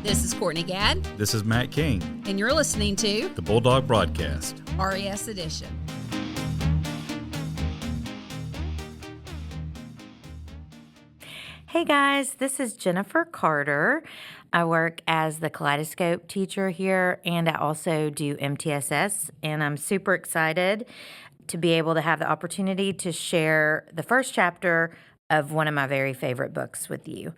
This is Courtney Gadd, This is Matt King, and you're listening to the Bulldog Broadcast. RES Edition. Hey guys, this is Jennifer Carter. I work as the Kaleidoscope teacher here, and I also do MTSS, and I'm super excited to be able to have the opportunity to share the first chapter of one of my very favorite books with you.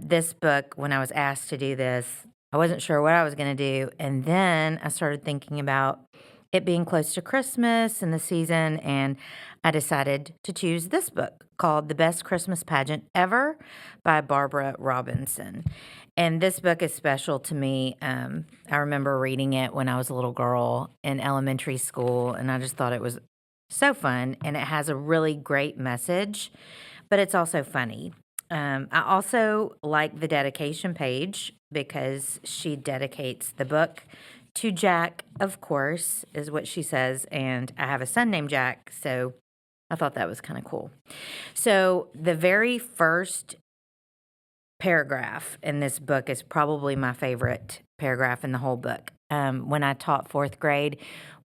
This book, when I was asked to do this, I wasn't sure what I was going to do, and then I started thinking about it being close to Christmas and the season, and I decided to choose this book called The Best Christmas Pageant Ever by Barbara Robinson. And this book is special to me. I remember reading it when I was a little girl in elementary school, and I just thought it was so fun, and it has a really great message, but it's also funny. I also like the dedication page because she dedicates the book to Jack, of course, is what she says, and I have a son named Jack, so I thought that was kind of cool. So the very first paragraph in this book is probably my favorite paragraph in the whole book. When I taught fourth grade,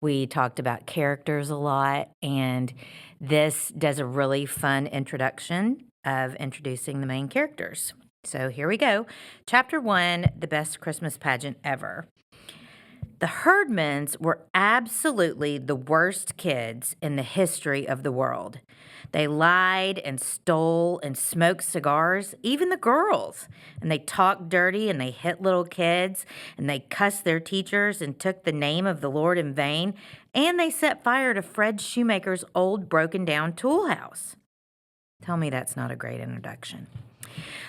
we talked about characters a lot, and this does a really fun introduction of introducing the main characters. So here we go. Chapter 1, The Best Christmas Pageant Ever. The Herdmans were absolutely the worst kids in the history of the world. They lied and stole and smoked cigars, even the girls. And they talked dirty and they hit little kids and they cussed their teachers and took the name of the Lord in vain. And they set fire to Fred Shoemaker's old broken down tool house. Tell me that's not a great introduction.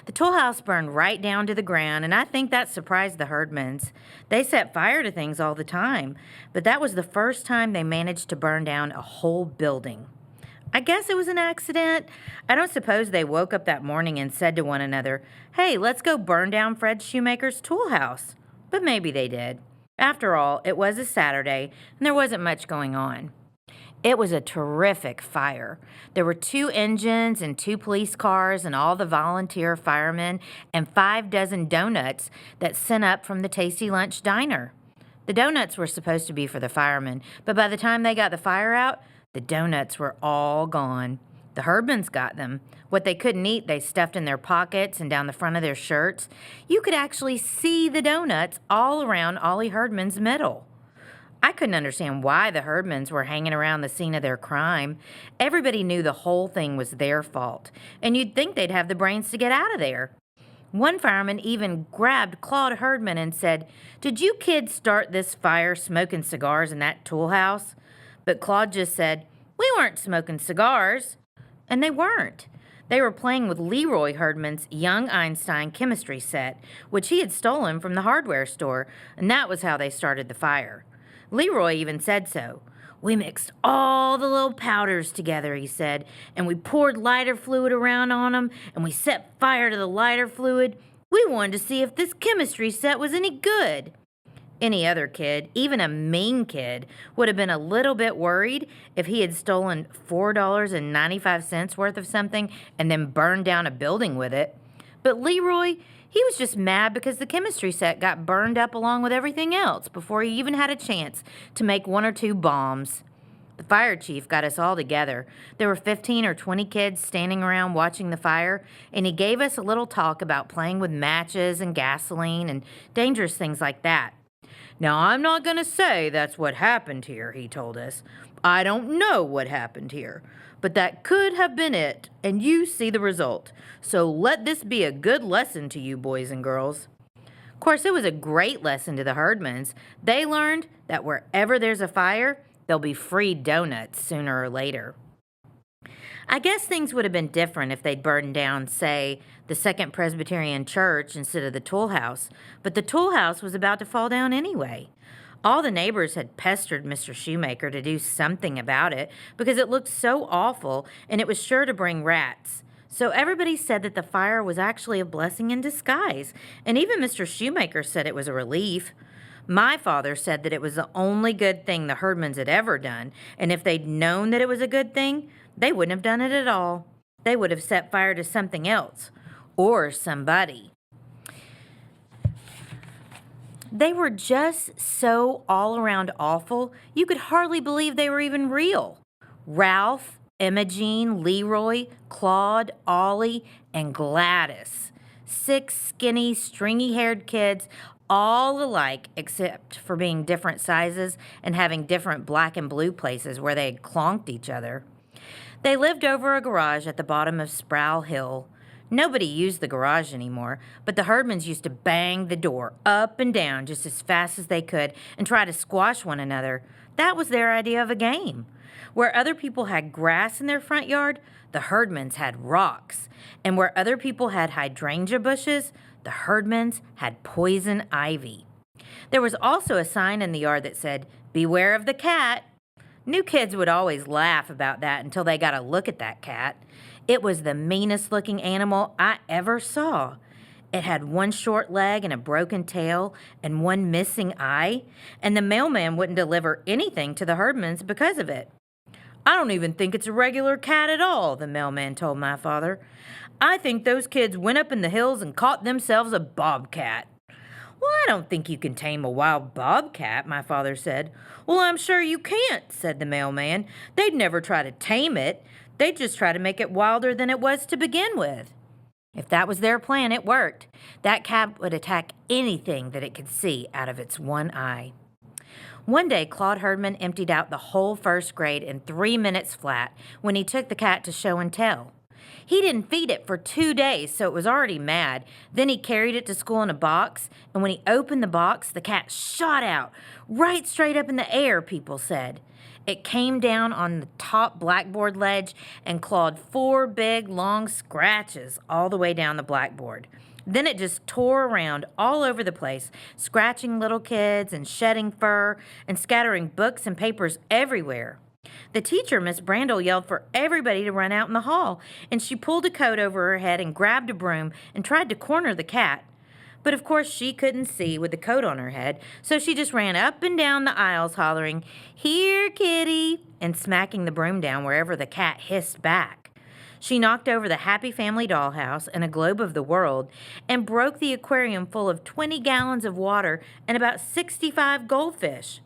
The tool house burned right down to the ground, and I think that surprised the Herdmans. They set fire to things all the time, but that was the first time they managed to burn down a whole building. I guess it was an accident. I don't suppose they woke up that morning and said to one another, "Hey, let's go burn down Fred Shoemaker's tool house." But maybe they did. After all, it was a Saturday, and there wasn't much going on. It was a terrific fire. There were 2 engines and 2 police cars and all the volunteer firemen and 5 dozen donuts that sent up from the Tasty Lunch Diner. The donuts were supposed to be for the firemen, but by the time they got the fire out, the donuts were all gone. The Herdmans got them. What they couldn't eat, they stuffed in their pockets and down the front of their shirts. You could actually see the donuts all around Ollie Herdman's middle. I couldn't understand why the Herdmans were hanging around the scene of their crime. Everybody knew the whole thing was their fault, and you'd think they'd have the brains to get out of there. One fireman even grabbed Claude Herdman and said, "Did you kids start this fire smoking cigars in that tool house?" But Claude just said, "We weren't smoking cigars." And they weren't. They were playing with Leroy Herdman's Young Einstein chemistry set, which he had stolen from the hardware store, and that was how they started the fire. Leroy even said so. "We mixed all the little powders together," he said, "and we poured lighter fluid around on them, and we set fire to the lighter fluid. We wanted to see if this chemistry set was any good." Any other kid, even a mean kid, would have been a little bit worried if he had stolen $4.95 worth of something and then burned down a building with it. But Leroy, he was just mad because the chemistry set got burned up along with everything else before he even had a chance to make 1 or 2 bombs. The fire chief got us all together. There were 15 or 20 kids standing around watching the fire, and he gave us a little talk about playing with matches and gasoline and dangerous things like that. "Now, I'm not going to say that's what happened here," he told us. "I don't know what happened here, but that could have been it, and you see the result. So let this be a good lesson to you boys and girls." Of course, it was a great lesson to the Herdmans. They learned that wherever there's a fire, there'll be free donuts sooner or later. I guess things would have been different if they'd burned down, say, the Second Presbyterian Church instead of the tool house, but the tool house was about to fall down anyway. All the neighbors had pestered Mr. Shoemaker to do something about it because it looked so awful and it was sure to bring rats. So everybody said that the fire was actually a blessing in disguise, and even Mr. Shoemaker said it was a relief. My father said that it was the only good thing the Herdmans had ever done, and if they'd known that it was a good thing, they wouldn't have done it at all. They would have set fire to something else, or somebody. They were just so all around awful, you could hardly believe they were even real. Ralph, Imogene, Leroy, Claude, Ollie, and Gladys. 6 skinny, stringy haired kids, all alike except for being different sizes and having different black and blue places where they had clonked each other. They lived over a garage at the bottom of Sproul Hill. Nobody used the garage anymore, but the Herdmans used to bang the door up and down just as fast as they could and try to squash one another. That was their idea of a game. Where other people had grass in their front yard, the Herdmans had rocks. And where other people had hydrangea bushes, the Herdmans had poison ivy. There was also a sign in the yard that said, "Beware of the cat." New kids would always laugh about that until they got a look at that cat. It was the meanest looking animal I ever saw. It had one short leg and a broken tail and one missing eye, and the mailman wouldn't deliver anything to the Herdmans because of it. "I don't even think it's a regular cat at all," the mailman told my father. "I think those kids went up in the hills and caught themselves a bobcat." "Well, I don't think you can tame a wild bobcat," my father said. "Well, I'm sure you can't," said the mailman. "They'd never try to tame it. They'd just try to make it wilder than it was to begin with." If that was their plan, it worked. That cat would attack anything that it could see out of its one eye. One day, Claude Herdman emptied out the whole first grade in 3 minutes flat when he took the cat to show and tell. He didn't feed it for 2 days, so it was already mad. Then he carried it to school in a box, and when he opened the box, the cat shot out, right straight up in the air, people said. It came down on the top blackboard ledge and clawed 4 big, long scratches all the way down the blackboard. Then it just tore around all over the place, scratching little kids and shedding fur and scattering books and papers everywhere. The teacher, Miss Brandel, yelled for everybody to run out in the hall, and she pulled a coat over her head and grabbed a broom and tried to corner the cat. But of course she couldn't see with the coat on her head, so she just ran up and down the aisles hollering, "Here, kitty," and smacking the broom down wherever the cat hissed back. She knocked over the Happy Family dollhouse and a globe of the world and broke the aquarium full of 20 gallons of water and about 65 goldfish.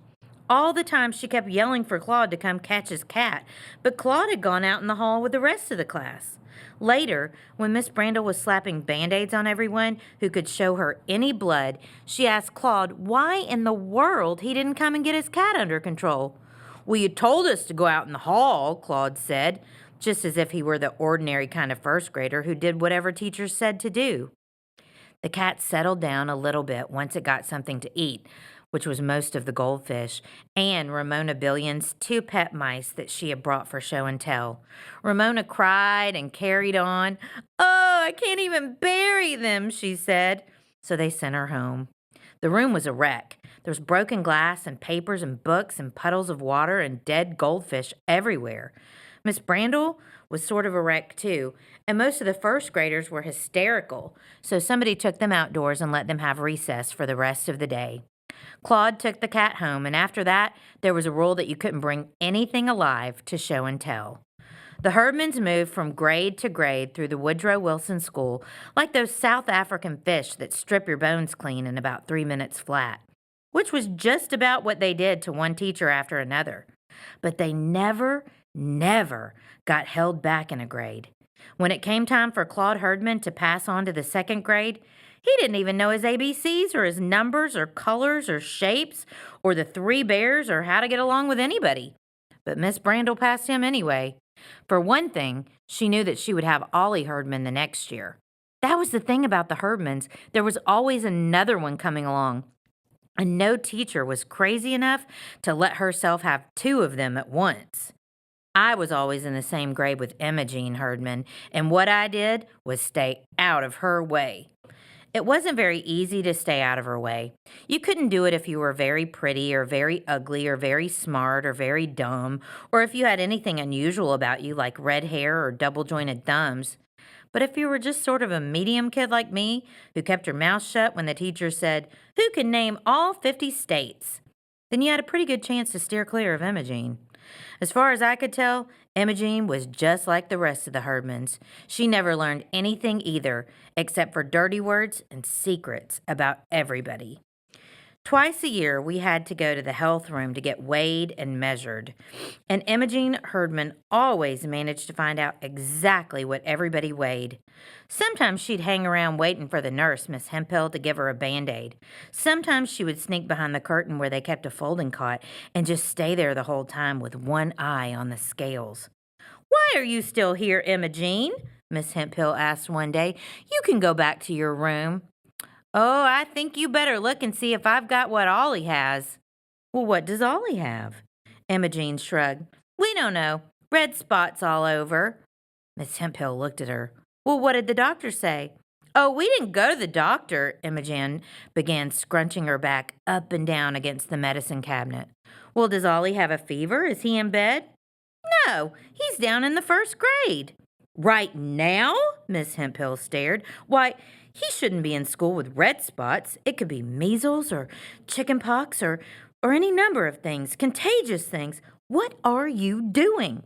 All the time she kept yelling for Claude to come catch his cat, but Claude had gone out in the hall with the rest of the class. Later, when Miss Brandel was slapping Band-Aids on everyone who could show her any blood, she asked Claude why in the world he didn't come and get his cat under control. "Well, you told us to go out in the hall," Claude said, just as if he were the ordinary kind of first grader who did whatever teachers said to do. The cat settled down a little bit once it got something to eat, which was most of the goldfish, and Ramona Billion's 2 pet mice that she had brought for show and tell. Ramona cried and carried on. "Oh, I can't even bury them," she said. So they sent her home. The room was a wreck. There was broken glass and papers and books and puddles of water and dead goldfish everywhere. Miss Brandel was sort of a wreck too, and most of the first graders were hysterical, so somebody took them outdoors and let them have recess for the rest of the day. Claude took the cat home, and after that, there was a rule that you couldn't bring anything alive to show and tell. The Herdmans moved from grade to grade through the Woodrow Wilson School like those South African fish that strip your bones clean in about 3 minutes flat, which was just about what they did to one teacher after another. But they never got held back in a grade. When it came time for Claude Herdman to pass on to the 2nd grade, he didn't even know his ABCs or his numbers or colors or shapes or the 3 bears or how to get along with anybody. But Miss Brandel passed him anyway. For one thing, she knew that she would have Ollie Herdman the next year. That was the thing about the Herdmans. There was always another one coming along. And no teacher was crazy enough to let herself have 2 of them at once. I was always in the same grade with Imogene Herdman, and what I did was stay out of her way. It wasn't very easy to stay out of her way. You couldn't do it if you were very pretty or very ugly or very smart or very dumb, or if you had anything unusual about you like red hair or double-jointed thumbs. But if you were just sort of a medium kid like me, who kept her mouth shut when the teacher said, "Who can name all 50 states?" then you had a pretty good chance to steer clear of Imogene. As far as I could tell, Imogene was just like the rest of the Herdmans. She never learned anything either, except for dirty words and secrets about everybody. Twice a year, we had to go to the health room to get weighed and measured. And Imogene Herdman always managed to find out exactly what everybody weighed. Sometimes she'd hang around waiting for the nurse, Miss Hemphill, to give her a Band-Aid. Sometimes she would sneak behind the curtain where they kept a folding cot and just stay there the whole time with one eye on the scales. "Why are you still here, Imogene?" Miss Hemphill asked one day. "You can go back to your room." "Oh, I think you better look and see if I've got what Ollie has." "Well, what does Ollie have?" Imogene shrugged. "We don't know. Red spots all over." Miss Hemphill looked at her. "Well, what did the doctor say?" "Oh, we didn't go to the doctor." Imogen began scrunching her back up and down against the medicine cabinet. "Well, does Ollie have a fever? Is he in bed?" "No, he's down in the first grade." "Right now?" Miss Hemphill stared. "Why, he shouldn't be in school with red spots. It could be measles or chicken pox or any number of things, contagious things. What are you doing?"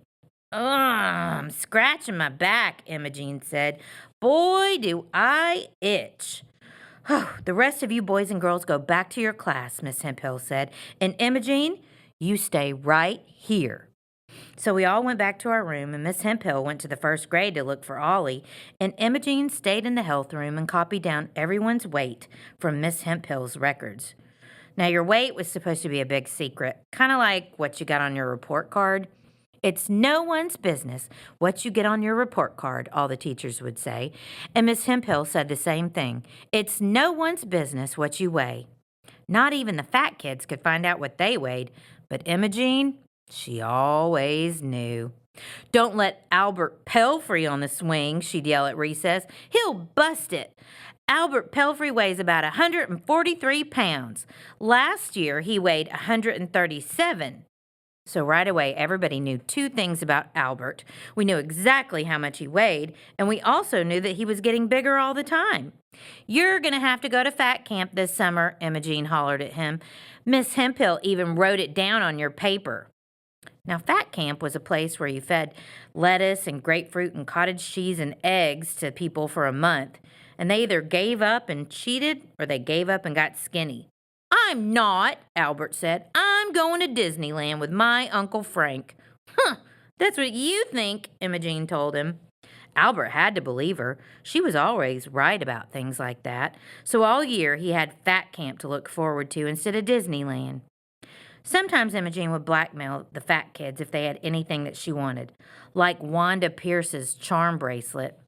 "Ugh, I'm scratching my back," Imogene said. "Boy, do I itch." "Oh, the rest of you boys and girls go back to your class," Miss Hemphill said. "And Imogene, you stay right here." So we all went back to our room, and Miss Hemphill went to the first grade to look for Ollie, and Imogene stayed in the health room and copied down everyone's weight from Miss Hemphill's records. Now, your weight was supposed to be a big secret, kind of like what you got on your report card. "It's no one's business what you get on your report card," all the teachers would say, and Miss Hemphill said the same thing. "It's no one's business what you weigh." Not even the fat kids could find out what they weighed, but Imogene, she always knew. "Don't let Albert Pelfrey on the swing," she'd yell at recess. "He'll bust it. Albert Pelfrey weighs about 143 pounds. Last year, he weighed 137. So right away, everybody knew two things about Albert. We knew exactly how much he weighed, and we also knew that he was getting bigger all the time. "You're going to have to go to fat camp this summer," Imogene hollered at him. "Miss Hemphill even wrote it down on your paper." Now, fat camp was a place where you fed lettuce and grapefruit and cottage cheese and eggs to people for a month, and they either gave up and cheated or they gave up and got skinny. "I'm not," Albert said. "I'm going to Disneyland with my Uncle Frank." "Huh, that's what you think," Imogene told him. Albert had to believe her. She was always right about things like that. So all year he had fat camp to look forward to instead of Disneyland. Sometimes Imogene would blackmail the fat kids if they had anything that she wanted, like Wanda Pierce's charm bracelet.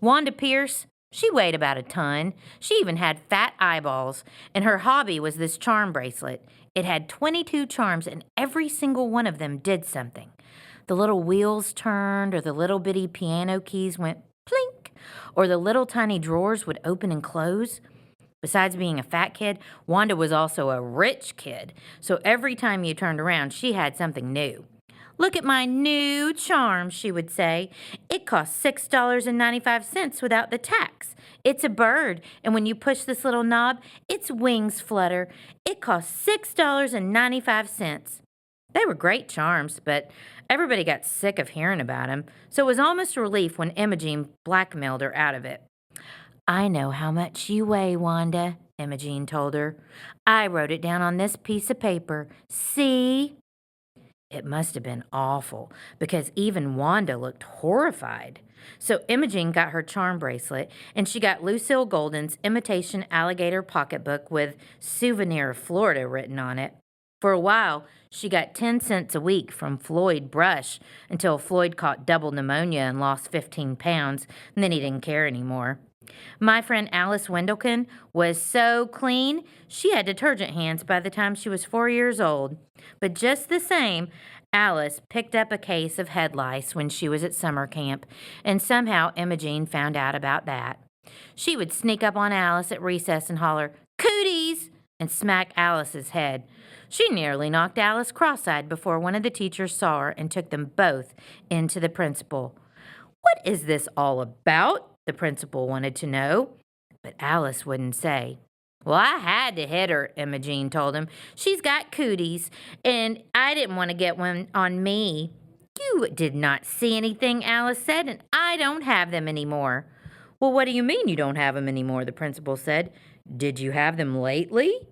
Wanda Pierce, she weighed about a ton. She even had fat eyeballs, and her hobby was this charm bracelet. It had 22 charms, and every single one of them did something. The little wheels turned, or the little bitty piano keys went plink, or the little tiny drawers would open and close. Besides being a fat kid, Wanda was also a rich kid, so every time you turned around, she had something new. "Look at my new charm," she would say. "It costs $6.95 without the tax. It's a bird, and when you push this little knob, its wings flutter. It costs $6.95. They were great charms, but everybody got sick of hearing about them, so it was almost a relief when Imogene blackmailed her out of it. "I know how much you weigh, Wanda," Imogene told her. "I wrote it down on this piece of paper. See?" It must have been awful, because even Wanda looked horrified. So Imogene got her charm bracelet, and she got Lucille Golden's imitation alligator pocketbook with "Souvenir of Florida" written on it. For a while, she got 10 cents a week from Floyd Brush until Floyd caught double pneumonia and lost 15 pounds, and then he didn't care anymore. My friend Alice Wendelkin was so clean, she had detergent hands by the time she was 4 years old. But just the same, Alice picked up a case of head lice when she was at summer camp, and somehow Imogene found out about that. She would sneak up on Alice at recess and holler, "Cooties!" and smack Alice's head. She nearly knocked Alice cross-eyed before one of the teachers saw her and took them both into the principal. "What is this all about?" the principal wanted to know. But Alice wouldn't say. "Well, I had to hit her," Imogene told him. "She's got cooties, and I didn't want to get one on me." "You did not see anything," Alice said, "and I don't have them anymore." "Well, what do you mean you don't have them anymore?" the principal said. "Did you have them lately?"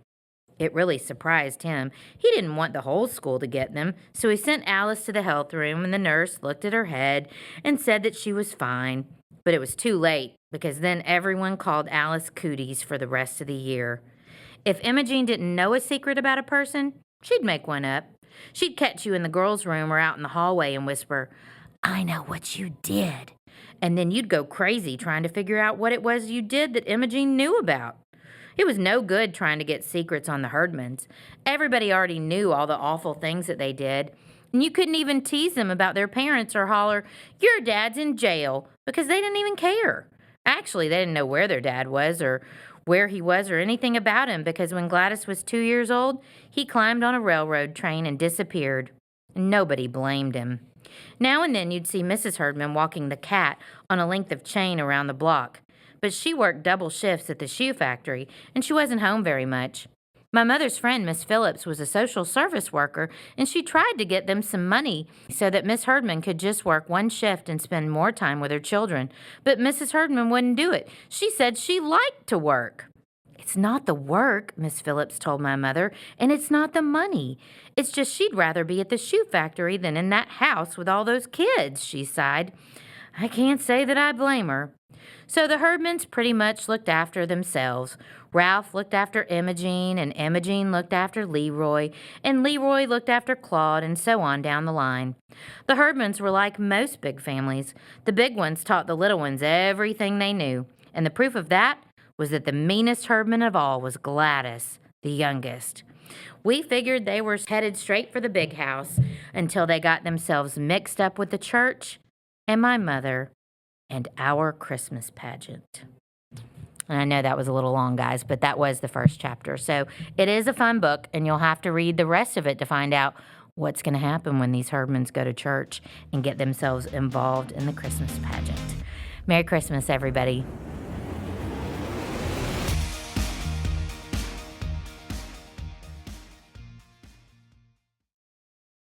It really surprised him. He didn't want the whole school to get them, so he sent Alice to the health room, and the nurse looked at her head and said that she was fine. But it was too late, because then everyone called Alice Cooties for the rest of the year. If Imogene didn't know a secret about a person, she'd make one up. She'd catch you in the girls' room or out in the hallway and whisper, "I know what you did." And then you'd go crazy trying to figure out what it was you did that Imogene knew about. It was no good trying to get secrets on the Herdmans. Everybody already knew all the awful things that they did. And you couldn't even tease them about their parents or holler, "Your dad's in jail," because they didn't even care. Actually, they didn't know where their dad was or where he was or anything about him, because when Gladys was 2 years old, he climbed on a railroad train and disappeared. Nobody blamed him. Now and then you'd see Mrs. Herdman walking the cat on a length of chain around the block. But she worked double shifts at the shoe factory, and she wasn't home very much. My mother's friend, Miss Phillips, was a social service worker, and she tried to get them some money so that Miss Herdman could just work one shift and spend more time with her children. But Mrs. Herdman wouldn't do it. She said she liked to work. "It's not the work," Miss Phillips told my mother, "and it's not the money. It's just she'd rather be at the shoe factory than in that house with all those kids," she sighed. I can't say that I blame her. So the Herdmans pretty much looked after themselves. Ralph looked after Imogene, and Imogene looked after Leroy, and Leroy looked after Claude, and so on down the line. The Herdmans were like most big families. The big ones taught the little ones everything they knew, and the proof of that was that the meanest Herdman of all was Gladys, the youngest. We figured they were headed straight for the big house until they got themselves mixed up with the church and my mother and our Christmas pageant. And I know that was a little long, guys, but that was the first chapter. So it is a fun book, and you'll have to read the rest of it to find out what's going to happen when these Herdmans go to church and get themselves involved in the Christmas pageant. Merry Christmas, everybody.